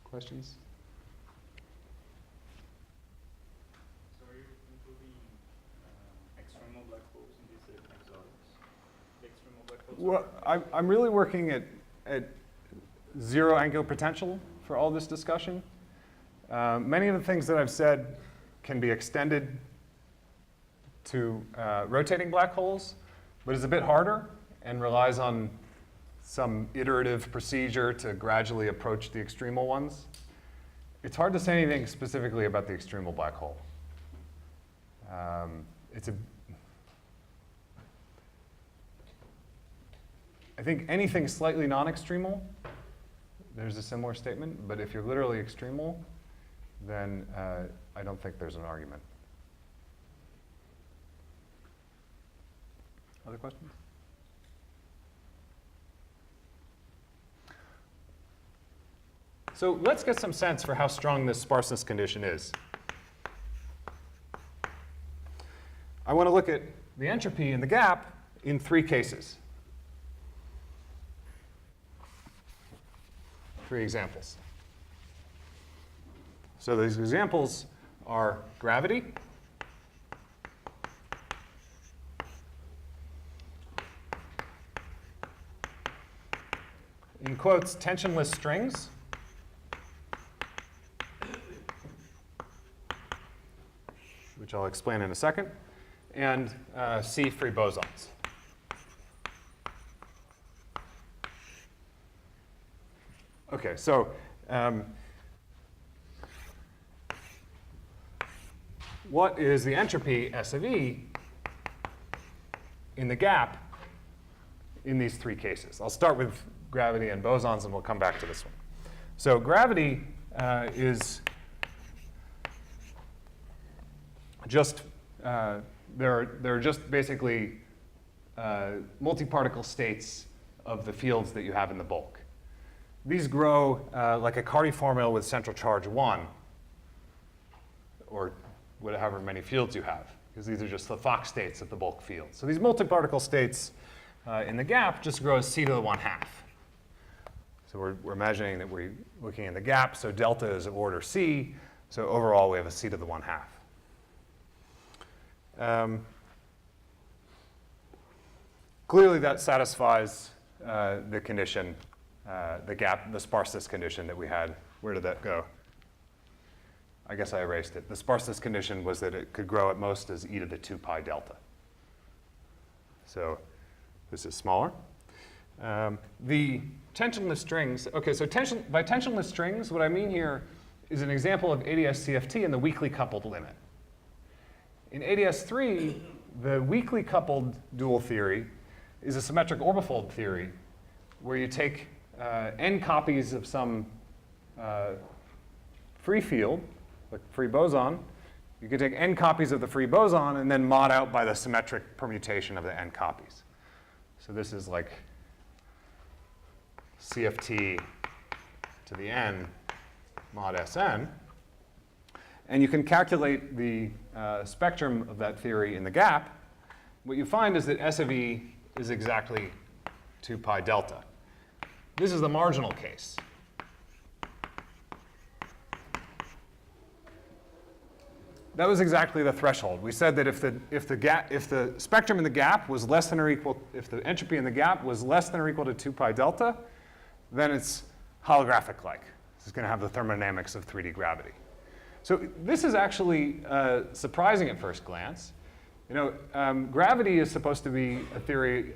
Questions? So are you including external black holes in these exotics? The external black holes? Well, I'm really working at zero angular potential for all this discussion. Many of the things that I've said can be extended to rotating black holes, but it's a bit harder and relies on some iterative procedure to gradually approach the extremal ones. It's hard to say anything specifically about the extremal black hole. I think anything slightly non-extremal, there's a similar statement, but if you're literally extremal, then I don't think there's an argument. Other questions? So let's get some sense for how strong this sparseness condition is. I want to look at the entropy in the gap in 3 cases. 3 examples. So these examples are gravity, in quotes, tensionless strings, which I'll explain in a second, and C-free bosons. Okay, so what is the entropy S of E in the gap in these three cases? I'll start with gravity and bosons, and we'll come back to this one. So gravity is just, there are just basically multi-particle states of the fields that you have in the bulk. These grow like a Kardi formula with central charge 1, or whatever many fields you have, because these are just the Fock states of the bulk field. So these multi-particle states in the gap just grow as c to the 1/2. So we're imagining that we're looking in the gap, so delta is of order c, so overall we have a c to the 1/2. Clearly that satisfies the condition, the sparseness condition that we had. Where did that go? I guess I erased it. The sparseness condition was that it could grow at most as e to the 2 pi delta. So this is smaller. The tensionless strings, okay, so by tensionless strings, what I mean here is an example of ADS-CFT and the weakly coupled limit. In ADS-3, the weakly coupled dual theory is a symmetric orbifold theory where you take n copies of some free field, like free boson. You can take n copies of the free boson and then mod out by the symmetric permutation of the n copies. So this is like CFT to the n mod Sn. And you can calculate the spectrum of that theory in the gap. What you find is that S of E is exactly 2 pi delta. This is the marginal case. That was exactly the threshold. We said that if the spectrum in the gap was less than or equal, if the entropy in the gap was less than or equal to 2 pi delta, then it's holographic-like. This is going to have the thermodynamics of 3D gravity. So this is actually surprising at first glance. You know, gravity is supposed to be a theory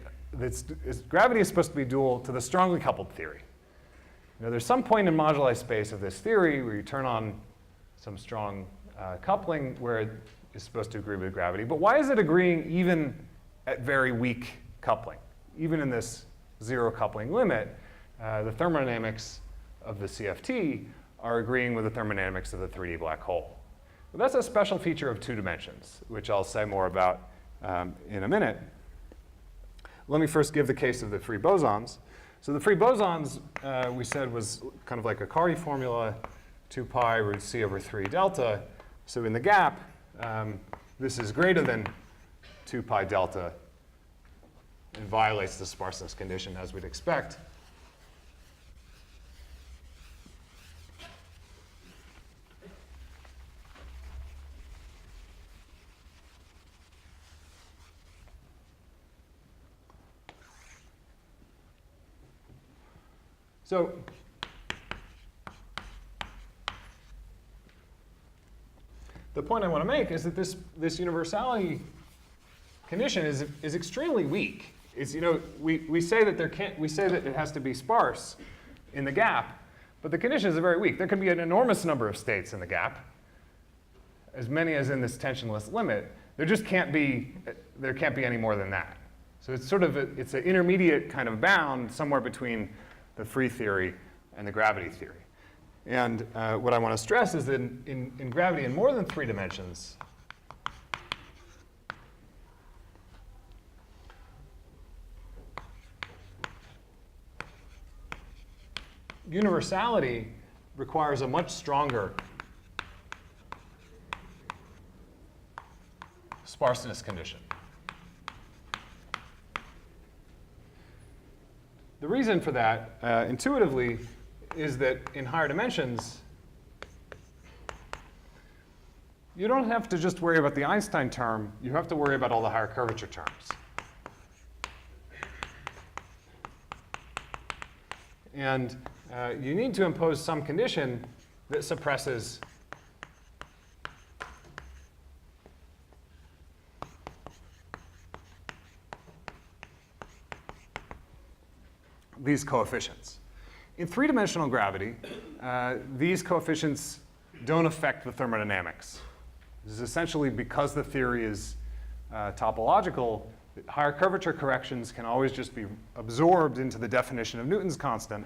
gravity is supposed to be dual to the strongly coupled theory. You know, there's some point in moduli space of this theory where you turn on some strong coupling where it is supposed to agree with gravity. But why is it agreeing even at very weak coupling? Even in this zero coupling limit, the thermodynamics of the CFT are agreeing with the thermodynamics of the 3D black hole. But that's a special feature of 2 dimensions, which I'll say more about in a minute. Let me first give the case of the free bosons. So the free bosons, we said, was kind of like a Kardi formula, 2 pi root c over 3 delta. So in the gap, this is greater than 2 pi delta. It violates the sparseness condition, as we'd expect. So the point I want to make is that this universality condition is extremely weak. It's, you know, we say that it has to be sparse in the gap, but the conditions are very weak. There can be an enormous number of states in the gap, as many as in this tensionless limit. There can't be any more than that. So it's sort of it's an intermediate kind of bound somewhere between the free theory and the gravity theory. And what I want to stress is that in gravity in more than 3 dimensions, universality requires a much stronger sparseness condition. The reason for that, intuitively, is that in higher dimensions, you don't have to just worry about the Einstein term. You have to worry about all the higher curvature terms. And you need to impose some condition that suppresses these coefficients. In three-dimensional gravity, these coefficients don't affect the thermodynamics. This is essentially because the theory is topological, higher curvature corrections can always just be absorbed into the definition of Newton's constant,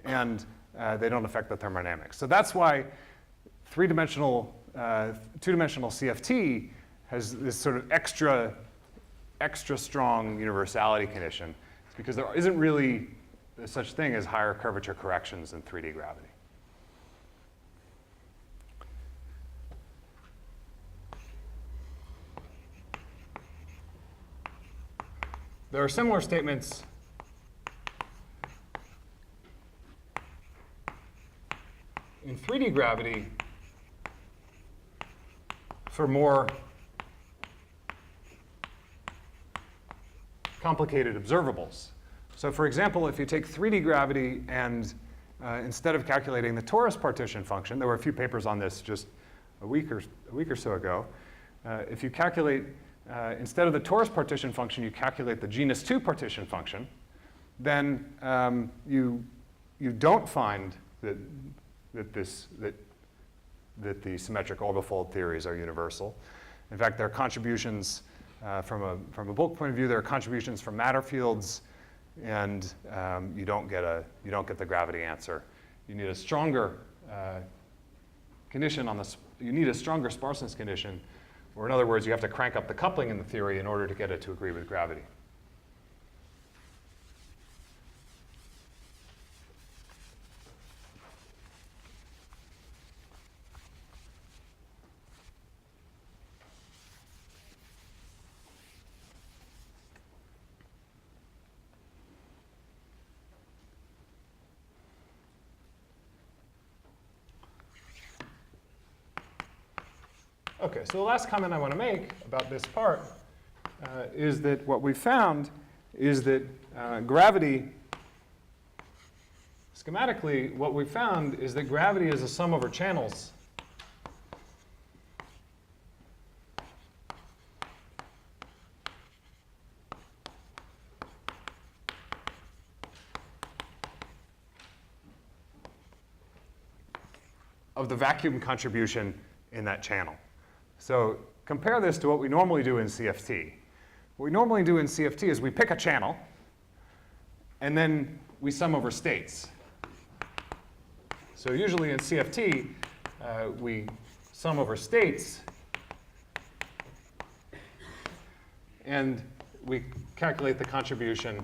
and they don't affect the thermodynamics. So that's why two-dimensional CFT has this sort of extra strong universality condition. It's because there isn't really such thing as higher curvature corrections in 3D gravity. There are similar statements in 3D gravity for more complicated observables. So for example, if you take 3D gravity and instead of calculating the torus partition function, there were a few papers on this just a week or so ago. If you calculate, instead of the torus partition function, you calculate the genus 2 partition function, then you don't find that the symmetric orbifold theories are universal. In fact, there are contributions from a bulk point of view. There are contributions from matter fields, and you don't get the gravity answer. You need a stronger condition on this. You need a stronger sparseness condition, or in other words, you have to crank up the coupling in the theory in order to get it to agree with gravity. Okay, so the last comment I want to make about this part is that what we found is that gravity, schematically, what we found is that gravity is a sum over channels of the vacuum contribution in that channel. So compare this to what we normally do in CFT. What we normally do in CFT is we pick a channel, and then we sum over states. So usually in CFT, we sum over states, and we calculate the contribution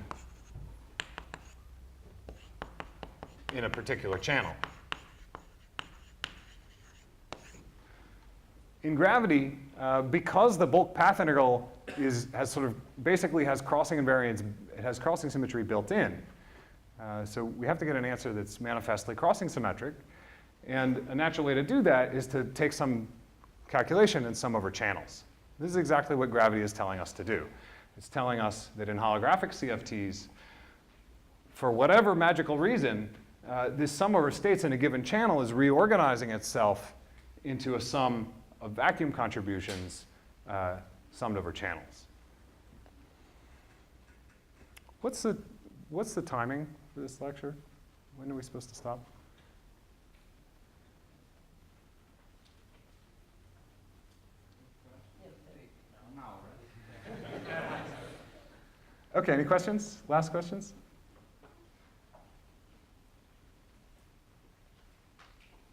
in a particular channel. In gravity, because the bulk path integral basically has crossing invariance, it has crossing symmetry built in. So we have to get an answer that's manifestly crossing symmetric. And a natural way to do that is to take some calculation and sum over channels. This is exactly what gravity is telling us to do. It's telling us that in holographic CFTs, for whatever magical reason, this sum over states in a given channel is reorganizing itself into a sum of vacuum contributions summed over channels. What's the timing for this lecture? When are we supposed to stop? Okay, any questions? Last questions?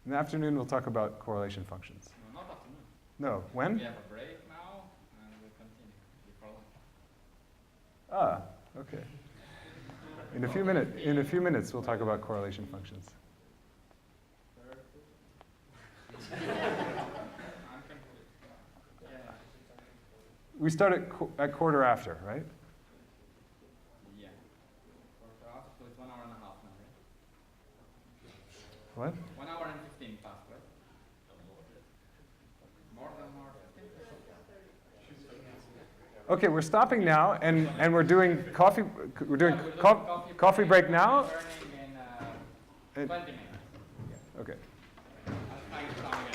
In the afternoon, we'll talk about correlation functions. No, not afternoon. No, when? We have a break now, and we'll continue before lunch. Ah, okay. In a few minutes, we'll talk about correlation functions. We start at quarter after, right? Yeah. For us, so it's 1 hour and a half now, right? What? 1 hour and 15 past, right? More than 1 hour 15? Okay, we're stopping now, and we're doing coffee. We're doing coffee break now. Turning in 20 minutes. Okay. I'll try to